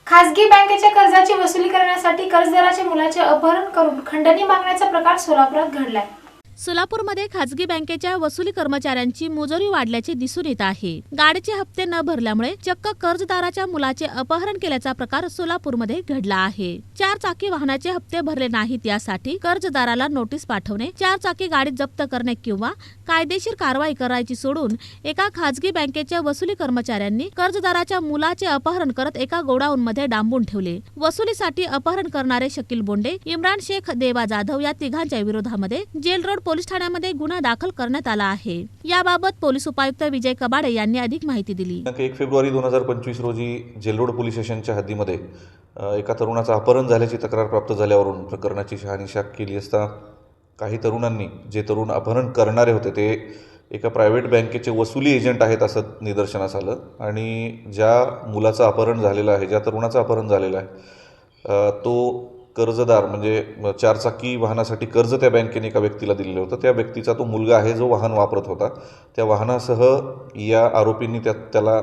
खासगी बँकेच्या कर्जाची वसुली करण्यासाठी कर्जदाराच्या मुलाचे अपहरण करून खंडणी मागण्याचा प्रकार सोलापुरात घडलाय। सोलापूरमध्ये खासगी बँकेच्या वसुली कर्मचाऱ्यांची मुजोरी वाढल्याचे दिसून येत आहे। गाडीचे हप्ते न भरल्यामुळे चक्क कर्जदाराच्या मुलाचे अपहरण केल्याचा प्रकार सोलापूरमध्ये घडला आहे। 4 चाकी वाहनाचे हप्ते भरले नाहीत यासाठी कर्जदाराला नोटीस पाठवणे, 4 चाकी गाडी जप्त करणे किंवा कायदेशीर कारवाई करायची सोडून एका खासगी बँकेच्या वसुली कर्मचाऱ्यांनी कर्जदाराच्या मुलाचे अपहरण करत एका गोडाऊनमध्ये डांबून ठेवले। वसुलीसाठी अपहरण करणारे शकील बोंडे, इम्रान शेख, देवा जाधव या तिघांच्या विरोधामध्ये जेल रोड पोलीस ठाण्यामध्ये गुन्हा दाखल करण्यात आला आहे। याबाबत पोलीस उपायुक्त विजय कबाडे यांनी अधिक माहिती दिली। 1 फेब्रुवारी 2025 रोजी जेल रोड पोलीस स्टेशनच्या हद्दीमध्ये एका तरुणाचं अपहरण झाल्याची तक्रार प्राप्त झाल्यावरून प्रकरणाची शहानिशा केली असता काही तरुणांनी, जे तरुण अपहरण करणारे होते ते एका प्रायव्हेट बँकेचे वसुली एजंट आहेत असं निदर्शनास आलं आणि ज्या मुलाचं अपहरण झालेलं आहे, ज्या तरुणाचं अपहरण झालेलं आहे तो कर्जदार म्हणजे 4 चाकी वाहनासाठी कर्ज त्या बँकेने एका व्यक्तीला दिलेलं होतं। त्या व्यक्तीचा तो मुलगा आहे जो वाहन वापरत होता। त्या वाहनासह या आरोपींनी त्याला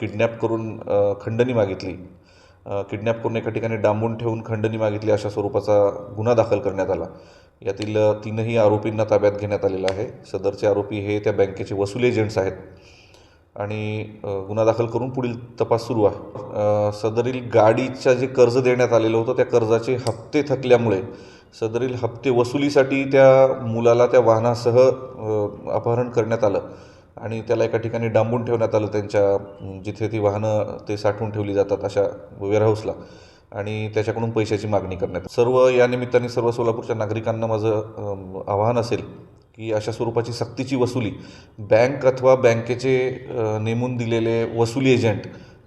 किडनॅप करून खंडणी मागितली, किडनॅप करून एका ठिकाणी डांबून ठेवून खंडणी मागितली अशा स्वरूपाचा गुन्हा दाखल करण्यात आला। यातील 3ही आरोपींना ताब्यात घेण्यात आलेलं आहे। सदरचे आरोपी हे त्या बँकेचे वसुली एजंट्स आहेत आणि गुन्हा दाखल करून पुढील तपास सुरू आहे। सदरील गाडीचं जे कर्ज देण्यात आलेलं होतं त्या कर्जाचे हप्ते थकल्यामुळे सदरील हप्ते वसुलीसाठी त्या मुलाला त्या वाहनासह अपहरण करण्यात आलं आणि त्याला एका ठिकाणी डांबून ठेवण्यात आलं, त्यांच्या जिथे ती वाहनं ते साठवून ठेवली जातात अशा वेअरहाऊसला, आणि त्याच्याकडून पैशाची मागणी करण्यात। सर्व या निमित्ताने सर्व सोलापूरच्या नागरिकांना माझं आवाहन असेल की अशा स्वरूपाची सक्तीची वसुली बँक अथवा बँकेचे नेमून दिलेले वसुली एजंट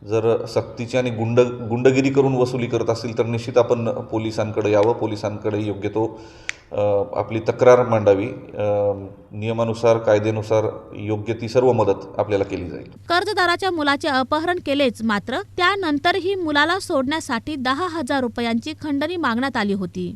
जर सक्तीची आणि गुंडगिरी करून वसुली करत असतील तर निश्चित आपण पोलिसांकडे यावं, पोलिसांकडे योग्य तो आपली तक्रार मांडावी। नियमानुसार, कायद्यानुसार योग्य ती सर्व मदत आपल्याला केली जाईल। कर्जदाराच्या मुलाचे अपहरण केलेच, मात्र त्यानंतरही मुलाला सोडण्यासाठी 10,000 रुपयांची खंडणी मागण्यात आली होती।